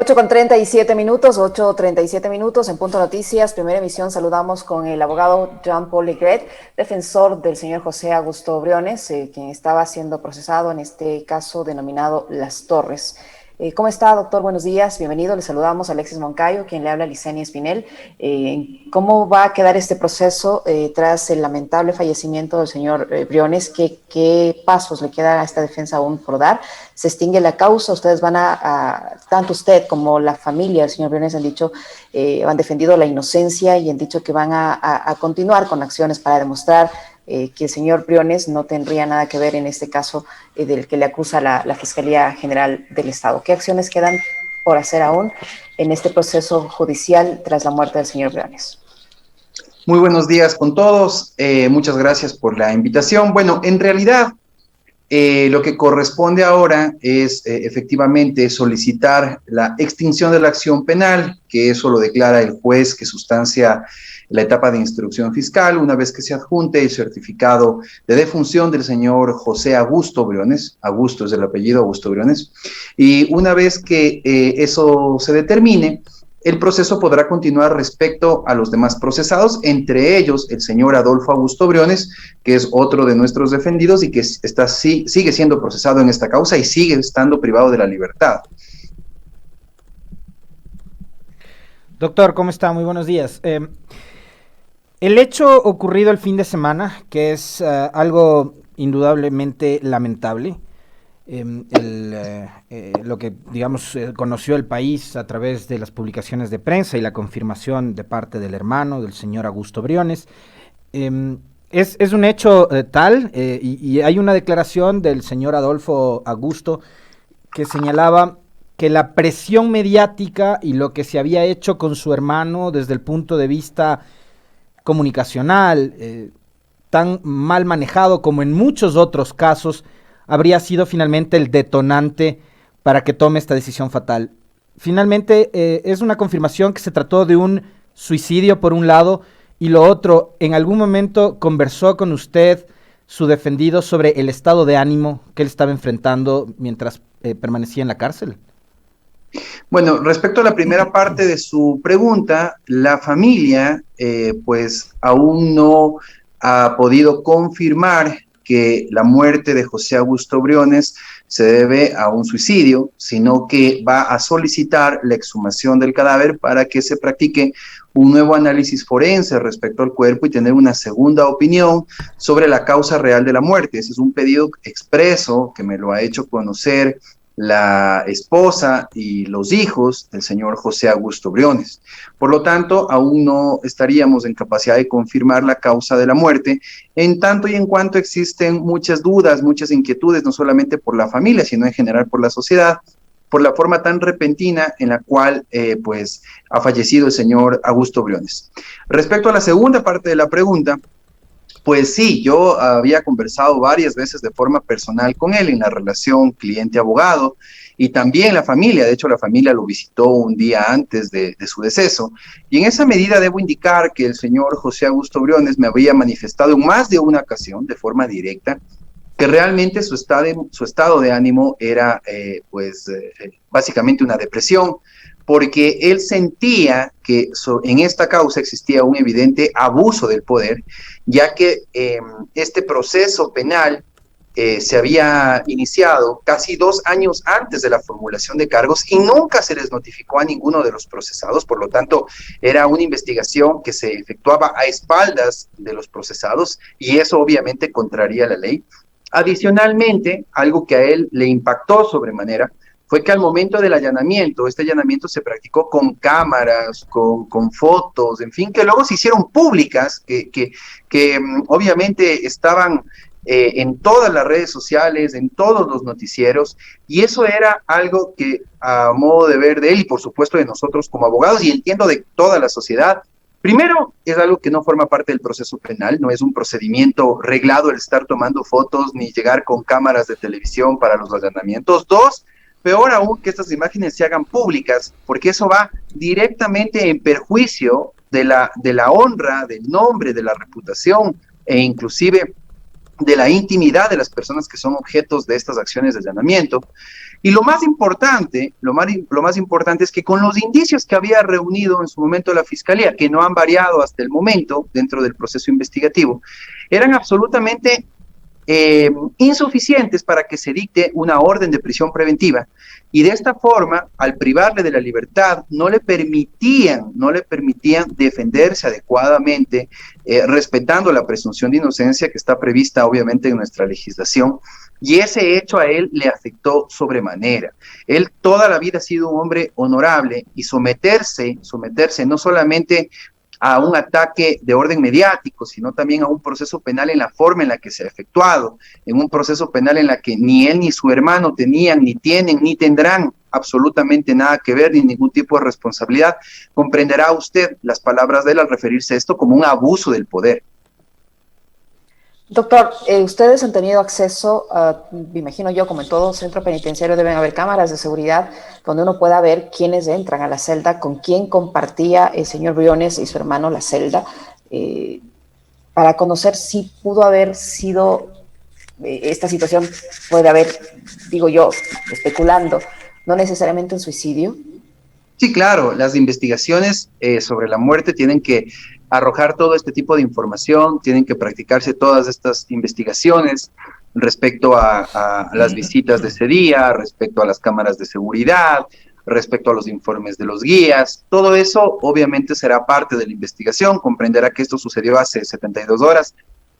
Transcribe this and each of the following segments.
8:37 minutos, 8:37 minutos en Punto Noticias, primera emisión. Saludamos con el abogado Jean-Paul Legret, defensor del señor José Augusto Briones, quien estaba siendo procesado en este caso denominado Las Torres. ¿Cómo está, doctor? Buenos días, bienvenido. Le saludamos a Alexis Moncayo, quien le habla a Licenia Espinel. ¿Cómo va a quedar este proceso tras el lamentable fallecimiento del señor Briones? ¿Qué pasos le queda a esta defensa aún por dar? ¿Se extingue la causa? Ustedes van tanto usted como la familia del señor Briones han dicho, han defendido la inocencia y han dicho que van a continuar con acciones para demostrar que el señor Briones no tendría nada que ver en este caso del que le acusa la Fiscalía General del Estado. ¿Qué acciones quedan por hacer aún en este proceso judicial tras la muerte del señor Briones? Muy buenos días con todos. Muchas gracias por la invitación. Bueno, en realidad, lo que corresponde ahora es efectivamente solicitar la extinción de la acción penal, que eso lo declara el juez que sustancia la etapa de instrucción fiscal, una vez que se adjunte el certificado de defunción del señor José Augusto Briones. Augusto es el apellido, Augusto Briones, y una vez que eso se determine, el proceso podrá continuar respecto a los demás procesados, entre ellos el señor Adolfo Augusto Briones, que es otro de nuestros defendidos y que sigue siendo procesado en esta causa y sigue estando privado de la libertad. Doctor, ¿cómo está? Muy buenos días. El hecho ocurrido el fin de semana, que es algo indudablemente lamentable, lo que, digamos, conoció el país a través de las publicaciones de prensa y la confirmación de parte del hermano del señor Augusto Briones, es un hecho tal, y hay una declaración del señor Adolfo Augusto que señalaba que la presión mediática y lo que se había hecho con su hermano desde el punto de vista comunicacional, tan mal manejado como en muchos otros casos, habría sido finalmente el detonante para que tome esta decisión fatal. Finalmente, es una confirmación que se trató de un suicidio por un lado, y lo otro, ¿en algún momento conversó con usted, su defendido, sobre el estado de ánimo que él estaba enfrentando mientras permanecía en la cárcel? Bueno, respecto a la primera parte de su pregunta, la familia pues aún no ha podido confirmar que la muerte de José Augusto Briones se debe a un suicidio, sino que va a solicitar la exhumación del cadáver para que se practique un nuevo análisis forense respecto al cuerpo y tener una segunda opinión sobre la causa real de la muerte. Ese es un pedido expreso que me lo ha hecho conocer la esposa y los hijos del señor José Augusto Briones. Por lo tanto, aún no estaríamos en capacidad de confirmar la causa de la muerte, en tanto y en cuanto existen muchas dudas, muchas inquietudes, no solamente por la familia, sino en general por la sociedad, por la forma tan repentina en la cual pues ha fallecido el señor Augusto Briones. Respecto a la segunda parte de la pregunta, pues sí, yo había conversado varias veces de forma personal con él en la relación cliente-abogado y también la familia. De hecho, la familia lo visitó un día antes de su deceso. Y en esa medida debo indicar que el señor José Augusto Briones me había manifestado en más de una ocasión, de forma directa, que realmente su estado de ánimo era básicamente una depresión, porque él sentía que en esta causa existía un evidente abuso del poder, ya que este proceso penal se había iniciado casi 2 años antes de la formulación de cargos y nunca se les notificó a ninguno de los procesados. Por lo tanto, era una investigación que se efectuaba a espaldas de los procesados y eso obviamente contraría la ley. Adicionalmente, algo que a él le impactó sobremanera fue que al momento del allanamiento, este allanamiento se practicó con cámaras, con fotos, en fin, que luego se hicieron públicas, que obviamente estaban en todas las redes sociales, en todos los noticieros, y eso era algo que a modo de ver de él y por supuesto de nosotros como abogados, y entiendo de toda la sociedad, primero, es algo que no forma parte del proceso penal, no es un procedimiento reglado el estar tomando fotos ni llegar con cámaras de televisión para los allanamientos. Dos, peor aún que estas imágenes se hagan públicas, porque eso va directamente en perjuicio de la honra, del nombre, de la reputación e inclusive de la intimidad de las personas que son objetos de estas acciones de allanamiento. Y lo más importante es que con los indicios que había reunido en su momento la Fiscalía, que no han variado hasta el momento dentro del proceso investigativo, eran absolutamente insuficientes para que se dicte una orden de prisión preventiva, y de esta forma, al privarle de la libertad, no le permitían defenderse adecuadamente, respetando la presunción de inocencia que está prevista obviamente en nuestra legislación, y ese hecho a él le afectó sobremanera. Él toda la vida ha sido un hombre honorable, y someterse no solamente a un ataque de orden mediático, sino también a un proceso penal en la forma en la que se ha efectuado, en un proceso penal en la que ni él ni su hermano tenían, ni tienen, ni tendrán absolutamente nada que ver, ni ningún tipo de responsabilidad. Comprenderá usted las palabras de él al referirse a esto como un abuso del poder. Doctor, ustedes han tenido acceso, me imagino yo, como en todo centro penitenciario deben haber cámaras de seguridad donde uno pueda ver quiénes entran a la celda, con quién compartía el señor Briones y su hermano la celda, para conocer si pudo haber sido, esta situación puede haber, digo yo, especulando, no necesariamente un suicidio. Sí, claro, las investigaciones sobre la muerte tienen que arrojar todo este tipo de información, tienen que practicarse todas estas investigaciones respecto a las visitas de ese día, respecto a las cámaras de seguridad, respecto a los informes de los guías. Todo eso obviamente será parte de la investigación. Comprenderá que esto sucedió hace 72 horas.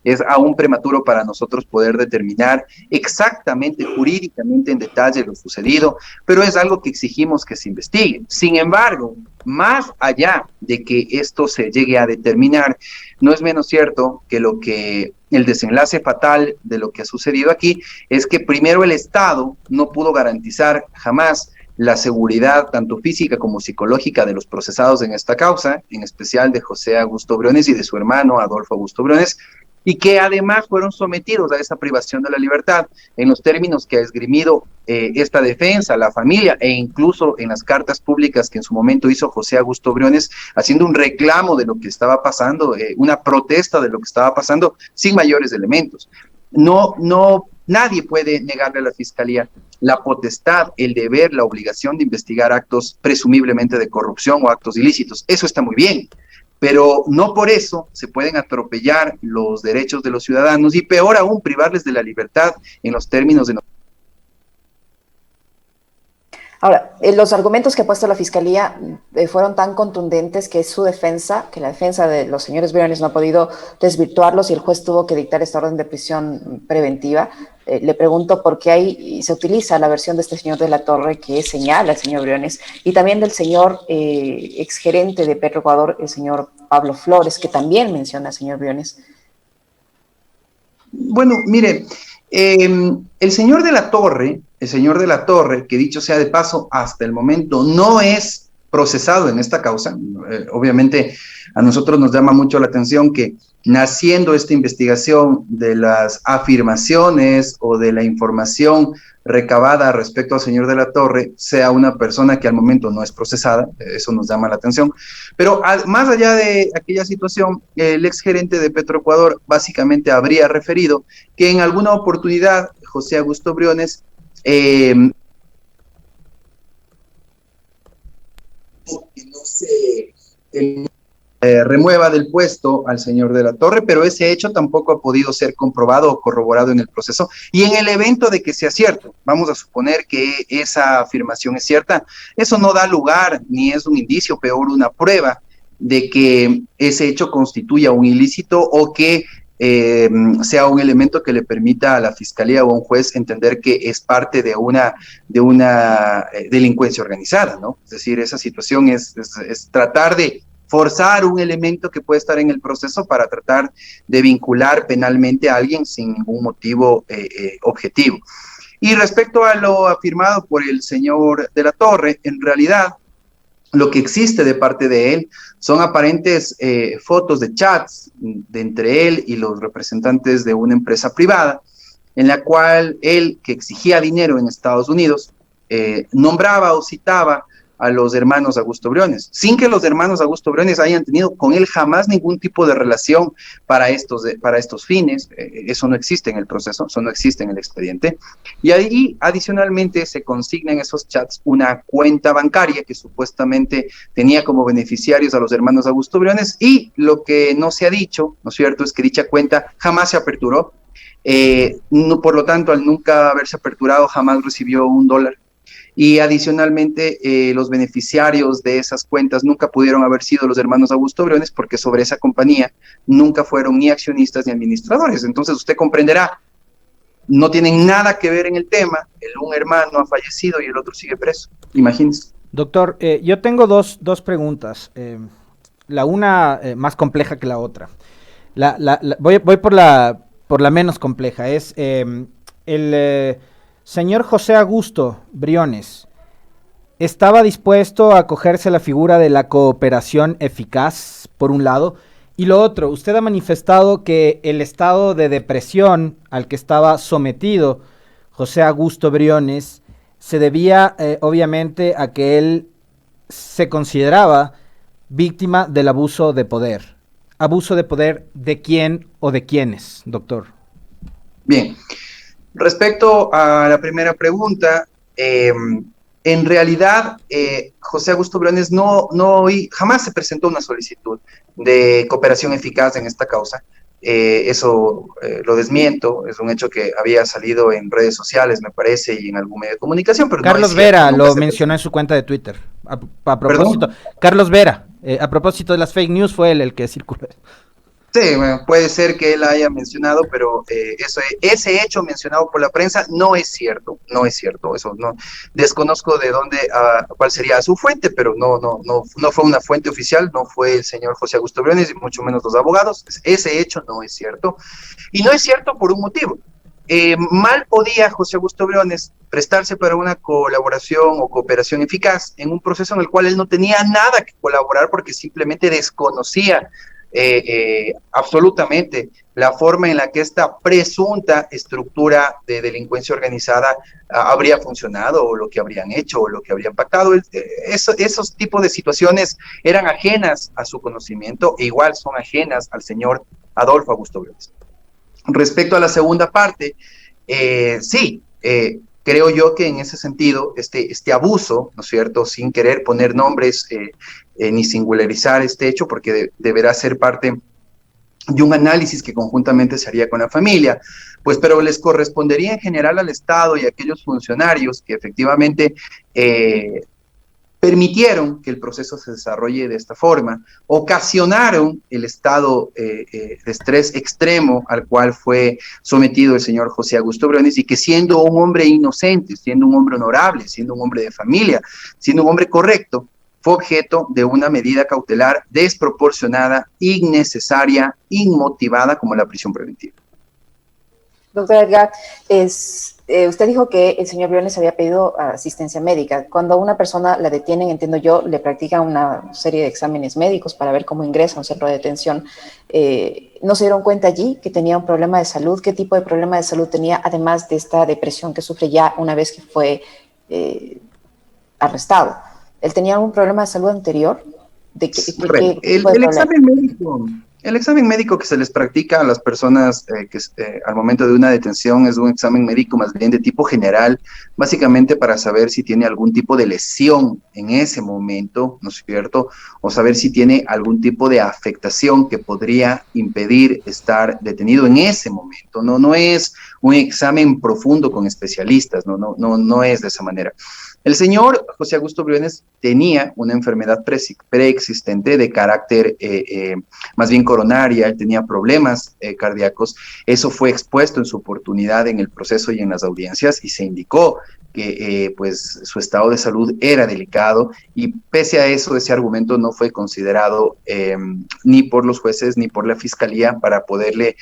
Es aún prematuro para nosotros poder determinar exactamente, jurídicamente en detalle lo sucedido, pero es algo que exigimos que se investigue. Sin embargo, más allá de que esto se llegue a determinar, no es menos cierto que el desenlace fatal de lo que ha sucedido aquí es que primero el Estado no pudo garantizar jamás la seguridad tanto física como psicológica de los procesados en esta causa, en especial de José Augusto Briones y de su hermano Adolfo Augusto Briones, y que además fueron sometidos a esa privación de la libertad en los términos que ha esgrimido esta defensa, la familia, e incluso en las cartas públicas que en su momento hizo José Augusto Briones, haciendo un reclamo de lo que estaba pasando, una protesta de lo que estaba pasando, sin mayores elementos. Nadie puede negarle a la Fiscalía la potestad, el deber, la obligación de investigar actos presumiblemente de corrupción o actos ilícitos. Eso está muy bien, pero no por eso se pueden atropellar los derechos de los ciudadanos y peor aún privarles de la libertad en los términos de... Ahora, los argumentos que ha puesto la Fiscalía fueron tan contundentes que su defensa, que la defensa de los señores Briones no ha podido desvirtuarlos y el juez tuvo que dictar esta orden de prisión preventiva. Le pregunto por qué ahí se utiliza la versión de este señor de la Torre que señala al señor Briones y también del señor exgerente de Petroecuador, el señor Pablo Flores, que también menciona al señor Briones. Bueno, mire, el señor de la Torre, que dicho sea de paso, hasta el momento no es procesado en esta causa. Obviamente a nosotros nos llama mucho la atención que naciendo esta investigación de las afirmaciones o de la información recabada respecto al señor de la Torre sea una persona que al momento no es procesada, eso nos llama la atención. Pero más allá de aquella situación, el exgerente de Petroecuador básicamente habría referido que en alguna oportunidad José Augusto Briones no se remueva del puesto al señor de la Torre, pero ese hecho tampoco ha podido ser comprobado o corroborado en el proceso. Y en el evento de que sea cierto, vamos a suponer que esa afirmación es cierta, eso no da lugar, ni es un indicio, peor una prueba de que ese hecho constituya un ilícito o que sea un elemento que le permita a la Fiscalía o a un juez entender que es parte de una delincuencia organizada, ¿no? Es decir, esa situación es tratar de forzar un elemento que puede estar en el proceso para tratar de vincular penalmente a alguien sin ningún motivo objetivo. Y respecto a lo afirmado por el señor de la Torre, en realidad lo que existe de parte de él son aparentes fotos de chats de entre él y los representantes de una empresa privada, en la cual él, que exigía dinero en Estados Unidos, nombraba o citaba a los hermanos Augusto Briones, sin que los hermanos Augusto Briones hayan tenido con él jamás ningún tipo de relación para estos fines. Eso no existe en el proceso, eso no existe en el expediente. Y ahí, adicionalmente, se consigna en esos chats una cuenta bancaria que supuestamente tenía como beneficiarios a los hermanos Augusto Briones, y lo que no se ha dicho, ¿no es cierto?, es que dicha cuenta jamás se aperturó. No, por lo tanto, al nunca haberse aperturado, jamás recibió $1. Y adicionalmente, los beneficiarios de esas cuentas nunca pudieron haber sido los hermanos Augusto Briones, porque sobre esa compañía nunca fueron ni accionistas ni administradores. Entonces usted comprenderá, no tienen nada que ver en el tema, un hermano ha fallecido y el otro sigue preso, imagínense. Doctor, yo tengo dos preguntas, la una más compleja que la otra. Voy por la menos compleja. Es el señor José Augusto Briones estaba dispuesto a acogerse a la figura de la cooperación eficaz, por un lado, y lo otro, usted ha manifestado que el estado de depresión al que estaba sometido José Augusto Briones se debía obviamente a que él se consideraba víctima del abuso de poder. ¿Abuso de poder de quién o de quiénes, doctor? Bien, respecto a la primera pregunta, en realidad José Augusto Briones jamás se presentó una solicitud de cooperación eficaz en esta causa. Eso lo desmiento, es un hecho que había salido en redes sociales, me parece, y en algún medio de comunicación, pero Carlos no es cierto, Vera lo mencionó en su cuenta de Twitter. A propósito, ¿perdón? Carlos Vera, a propósito de las fake news, fue él el que circuló. Sí, bueno, puede ser que él haya mencionado, pero ese hecho mencionado por la prensa no es cierto, no es cierto. Eso no, desconozco de dónde, cuál sería su fuente, pero no fue una fuente oficial, no fue el señor José Augusto Briones y mucho menos los abogados. Ese hecho no es cierto, y no es cierto por un motivo. Mal podía José Augusto Briones prestarse para una colaboración o cooperación eficaz en un proceso en el cual él no tenía nada que colaborar, porque simplemente desconocía absolutamente la forma en la que esta presunta estructura de delincuencia organizada habría funcionado, o lo que habrían hecho, o lo que habrían pactado. Esos tipos de situaciones eran ajenas a su conocimiento, e igual son ajenas al señor Adolfo Augusto Briones. Respecto a la segunda parte, sí, creo yo que en ese sentido, este abuso, ¿no es cierto?, sin querer poner nombres ni singularizar este hecho, porque deberá ser parte de un análisis que conjuntamente se haría con la familia, pues, pero les correspondería en general al Estado y a aquellos funcionarios que efectivamente permitieron que el proceso se desarrolle de esta forma, ocasionaron el estado de estrés extremo al cual fue sometido el señor José Augusto Briones, y que, siendo un hombre inocente, siendo un hombre honorable, siendo un hombre de familia, siendo un hombre correcto, fue objeto de una medida cautelar desproporcionada, innecesaria, inmotivada, como la prisión preventiva. Doctor Edgar, usted dijo que el señor Briones había pedido asistencia médica. Cuando a una persona la detienen, entiendo yo, le practican una serie de exámenes médicos para ver cómo ingresa a un centro de detención. ¿No se dieron cuenta allí que tenía un problema de salud? ¿Qué tipo de problema de salud tenía, además de esta depresión que sufre ya una vez que fue arrestado? ¿Él tenía algún problema de salud anterior? El examen médico que se les practica a las personas al momento de una detención es un examen médico más bien de tipo general, básicamente para saber si tiene algún tipo de lesión en ese momento, ¿no es cierto? O saber si tiene algún tipo de afectación que podría impedir estar detenido en ese momento. No es un examen profundo con especialistas, no es de esa manera. El señor José Augusto Briones tenía una enfermedad preexistente de carácter más bien coronaria, él tenía problemas cardíacos. Eso fue expuesto en su oportunidad en el proceso y en las audiencias, y se indicó que pues su estado de salud era delicado, y pese a eso, ese argumento no fue considerado ni por los jueces ni por la fiscalía para poderle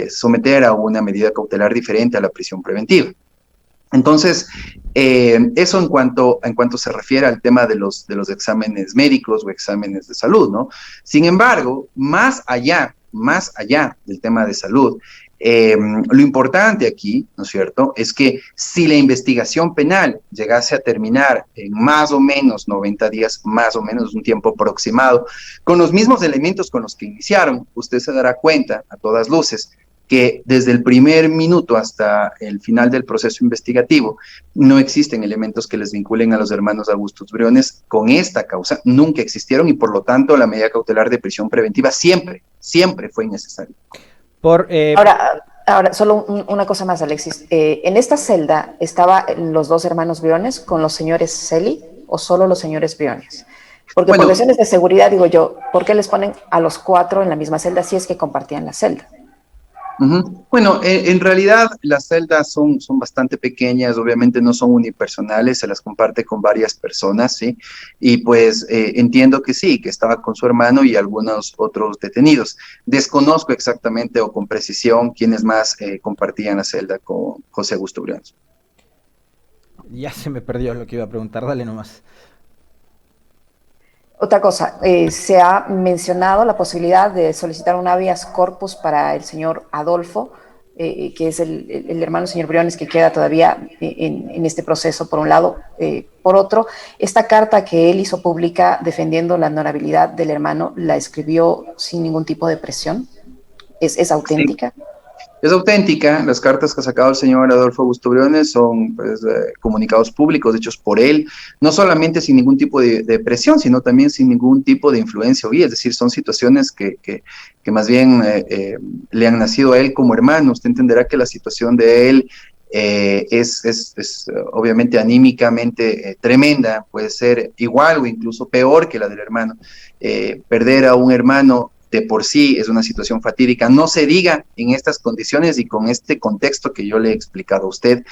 someter a una medida cautelar diferente a la prisión preventiva. Entonces, eso en cuanto se refiere al tema de los exámenes médicos o exámenes de salud, ¿no? Sin embargo, más allá del tema de salud, Lo importante aquí, ¿no es cierto?, es que si la investigación penal llegase a terminar en más o menos 90 días, más o menos un tiempo aproximado, con los mismos elementos con los que iniciaron, usted se dará cuenta, a todas luces, que desde el primer minuto hasta el final del proceso investigativo no existen elementos que les vinculen a los hermanos Augustus Briones con esta causa, nunca existieron y por lo tanto la medida cautelar de prisión preventiva siempre fue innecesaria. Ahora, solo una cosa más, Alexis. ¿En esta celda estaban los dos hermanos Briones con los señores Celi o solo los señores Briones? Porque por razones de seguridad, digo yo, ¿por qué les ponen a los cuatro en la misma celda si es que compartían la celda? Bueno, en realidad las celdas son bastante pequeñas, obviamente no son unipersonales, se las comparte con varias personas, ¿sí? Y pues entiendo que sí, que estaba con su hermano y algunos otros detenidos. Desconozco exactamente o con precisión quiénes más compartían la celda con José Augusto Briones. Ya se me perdió lo que iba a preguntar, dale nomás. Otra cosa, se ha mencionado la posibilidad de solicitar un habeas corpus para el señor Adolfo, que es el hermano del señor Briones que queda todavía en este proceso, por un lado. Por otro, esta carta que él hizo pública defendiendo la honorabilidad del hermano, ¿la escribió sin ningún tipo de presión? ¿Es auténtica? Sí. Es auténtica, las cartas que ha sacado el señor Adolfo Augusto Briones son pues, comunicados públicos hechos por él, no solamente sin ningún tipo de presión, sino también sin ningún tipo de influencia o guía, es decir, son situaciones que más bien le han nacido a él como hermano. Usted entenderá que la situación de él es obviamente anímicamente tremenda, puede ser igual o incluso peor que la del hermano. Perder a un hermano de por sí es una situación fatídica, no se diga en estas condiciones y con este contexto que yo le he explicado a usted.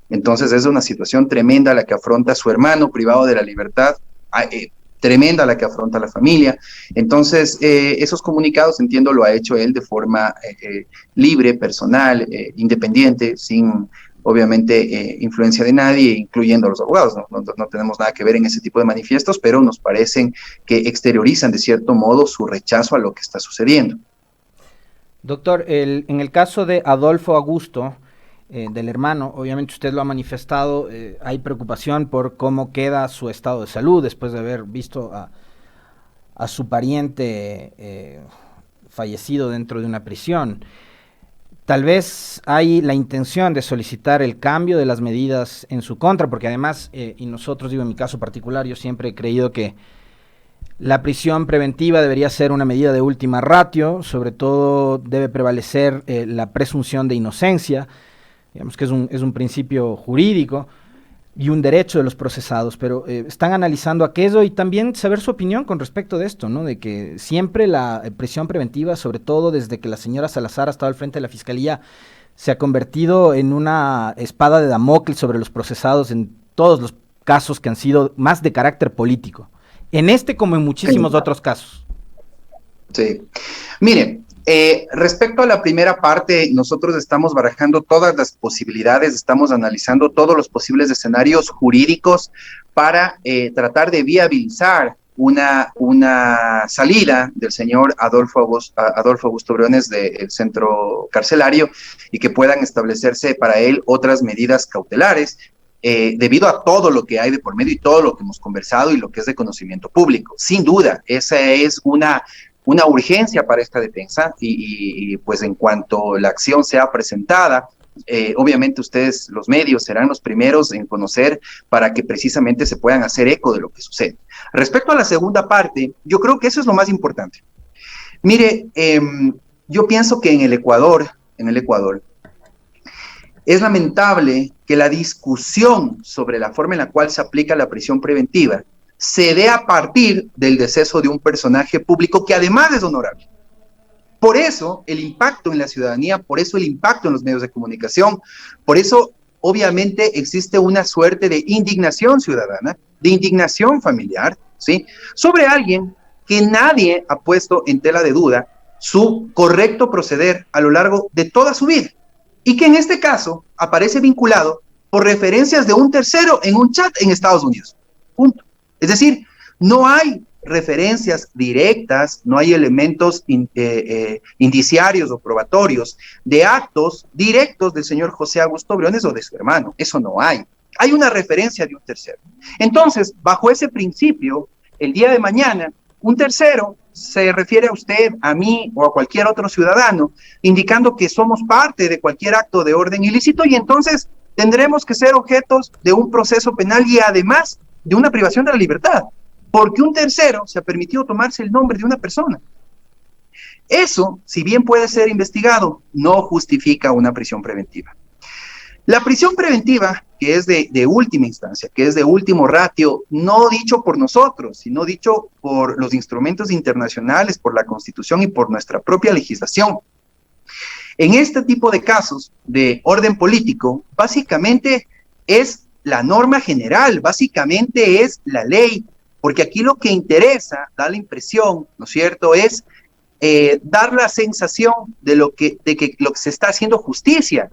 Entonces es una situación tremenda la que afronta su hermano privado de la libertad, tremenda la que afronta la familia. Entonces esos comunicados, entiendo, lo ha hecho él de forma libre, personal, independiente, sin obviamente influencia de nadie, incluyendo a los abogados. No tenemos nada que ver en ese tipo de manifiestos, pero nos parecen que exteriorizan de cierto modo su rechazo a lo que está sucediendo. Doctor, en el caso de Adolfo Augusto, del hermano, obviamente usted lo ha manifestado, hay preocupación por cómo queda su estado de salud después de haber visto a su pariente fallecido dentro de una prisión. Tal vez hay la intención de solicitar el cambio de las medidas en su contra, porque además, y nosotros, digo en mi caso particular, yo siempre he creído que la prisión preventiva debería ser una medida de última ratio, sobre todo debe prevalecer la presunción de inocencia, digamos que es un principio jurídico y un derecho de los procesados, pero están analizando aquello y también saber su opinión con respecto de esto, ¿no? De que siempre la prisión preventiva, sobre todo desde que la señora Salazar ha estado al frente de la Fiscalía, se ha convertido en una espada de Damocles sobre los procesados en todos los casos que han sido más de carácter político, en este como en muchísimos otros casos. Sí, mire, respecto a la primera parte, nosotros estamos barajando todas las posibilidades, estamos analizando todos los posibles escenarios jurídicos para tratar de viabilizar una salida del señor Adolfo Augusto Briones del centro carcelario y que puedan establecerse para él otras medidas cautelares, debido a todo lo que hay de por medio y todo lo que hemos conversado y lo que es de conocimiento público. Sin duda, esa es una urgencia para esta defensa y pues en cuanto la acción sea presentada, obviamente ustedes, los medios, serán los primeros en conocer para que precisamente se puedan hacer eco de lo que sucede. Respecto a la segunda parte, yo creo que eso es lo más importante. Mire, yo pienso que en el Ecuador, es lamentable que la discusión sobre la forma en la cual se aplica la prisión preventiva se dé a partir del deceso de un personaje público que además es honorable. Por eso el impacto en la ciudadanía, por eso el impacto en los medios de comunicación, por eso obviamente existe una suerte de indignación ciudadana, de indignación familiar, ¿sí? Sobre alguien que nadie ha puesto en tela de duda su correcto proceder a lo largo de toda su vida, y que en este caso aparece vinculado por referencias de un tercero en un chat en Estados Unidos. Punto. Es decir, no hay referencias directas, no hay elementos indiciarios o probatorios de actos directos del señor José Augusto Briones o de su hermano. Eso no hay. Hay una referencia de un tercero. Entonces, bajo ese principio, el día de mañana, un tercero se refiere a usted, a mí o a cualquier otro ciudadano, indicando que somos parte de cualquier acto de orden ilícito y entonces tendremos que ser objetos de un proceso penal y además de una privación de la libertad, porque un tercero se ha permitido tomarse el nombre de una persona. Eso, si bien puede ser investigado, no justifica una prisión preventiva. La prisión preventiva, que es de última instancia, que es de último ratio, no dicho por nosotros, sino dicho por los instrumentos internacionales, por la Constitución y por nuestra propia legislación. En este tipo de casos de orden político, básicamente es la norma general, básicamente es la ley, porque aquí lo que interesa, da la impresión, ¿no es cierto?, es dar la sensación de que lo que se está haciendo justicia.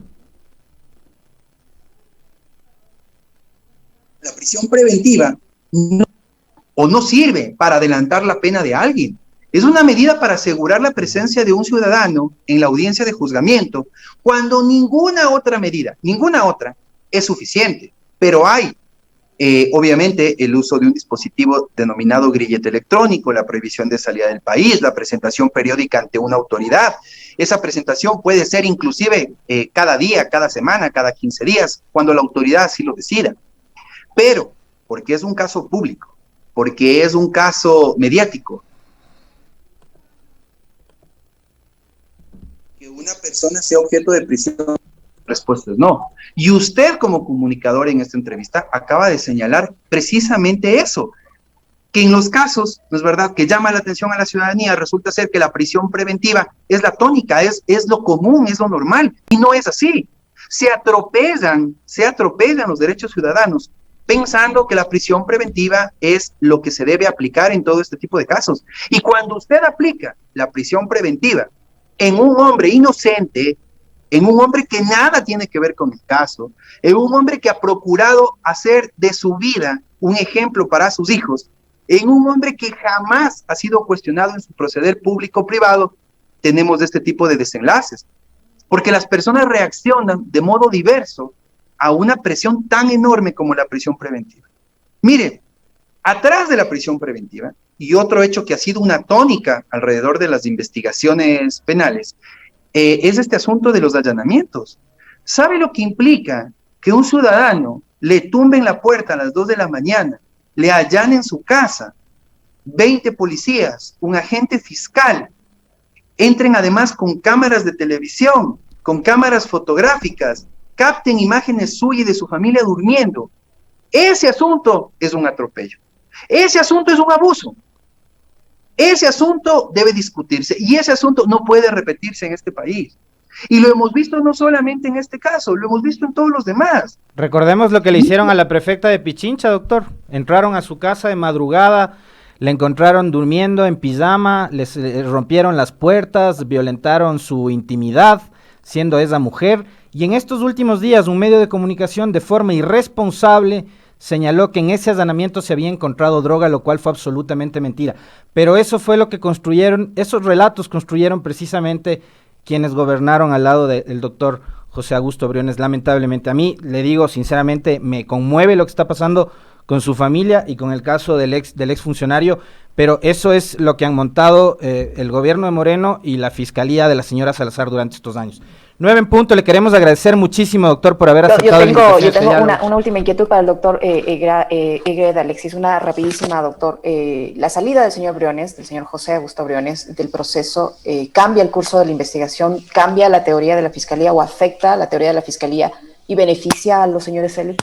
La prisión preventiva no sirve para adelantar la pena de alguien. Es una medida para asegurar la presencia de un ciudadano en la audiencia de juzgamiento cuando ninguna otra medida, ninguna otra, es suficiente. Pero hay, obviamente, el uso de un dispositivo denominado grillete electrónico, la prohibición de salida del país, la presentación periódica ante una autoridad. Esa presentación puede ser inclusive cada día, cada semana, cada 15 días, cuando la autoridad así lo decida. Pero, porque es un caso público, porque es un caso mediático, que una persona sea objeto de prisión, la respuesta es no. Y usted como comunicador en esta entrevista acaba de señalar precisamente eso, que en los casos, ¿no es verdad?, que llama la atención a la ciudadanía, resulta ser que la prisión preventiva es la tónica, es lo común, es lo normal, y no es así. Se atropellan los derechos ciudadanos pensando que la prisión preventiva es lo que se debe aplicar en todo este tipo de casos. Y cuando usted aplica la prisión preventiva en un hombre inocente, en un hombre que nada tiene que ver con el caso, en un hombre que ha procurado hacer de su vida un ejemplo para sus hijos, en un hombre que jamás ha sido cuestionado en su proceder público-privado, tenemos este tipo de desenlaces. Porque las personas reaccionan de modo diverso a una presión tan enorme como la prisión preventiva. Mire, atrás de la prisión preventiva, y otro hecho que ha sido una tónica alrededor de las investigaciones penales, es este asunto de los allanamientos. ¿Sabe lo que implica que un ciudadano le tumben la puerta a las 2 de la mañana, le allanen su casa, 20 policías, un agente fiscal, entren además con cámaras de televisión, con cámaras fotográficas, capten imágenes suyas y de su familia durmiendo? Ese asunto es un atropello. Ese asunto es un abuso. Ese asunto debe discutirse y ese asunto no puede repetirse en este país. Y lo hemos visto no solamente en este caso, lo hemos visto en todos los demás. Recordemos lo que le hicieron a la prefecta de Pichincha, doctor. Entraron a su casa de madrugada, le encontraron durmiendo en pijama, les rompieron las puertas, violentaron su intimidad, siendo esa mujer. Y en estos últimos días, un medio de comunicación de forma irresponsable señaló que en ese allanamiento se había encontrado droga, lo cual fue absolutamente mentira. Pero eso fue lo que construyeron, esos relatos construyeron precisamente quienes gobernaron al lado del doctor José Augusto Briones. Lamentablemente, a mí, le digo sinceramente, me conmueve lo que está pasando con su familia y con el caso del ex funcionario, pero eso es lo que han montado el gobierno de Moreno y la fiscalía de la señora Salazar durante estos años. 9 en punto, le queremos agradecer muchísimo, doctor, por haber aceptado la invitación. Yo tengo una última inquietud para el doctor Egred, Alexis, una rapidísima, doctor. La salida del señor Briones, del señor José Augusto Briones, del proceso, ¿cambia el curso de la investigación, cambia la teoría de la fiscalía o afecta la teoría de la fiscalía y beneficia a los señores Celi?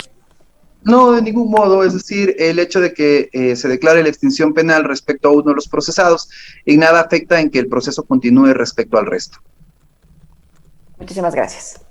No, de ningún modo, es decir, el hecho de que se declare la extinción penal respecto a uno de los procesados en nada afecta en que el proceso continúe respecto al resto. Muchísimas gracias.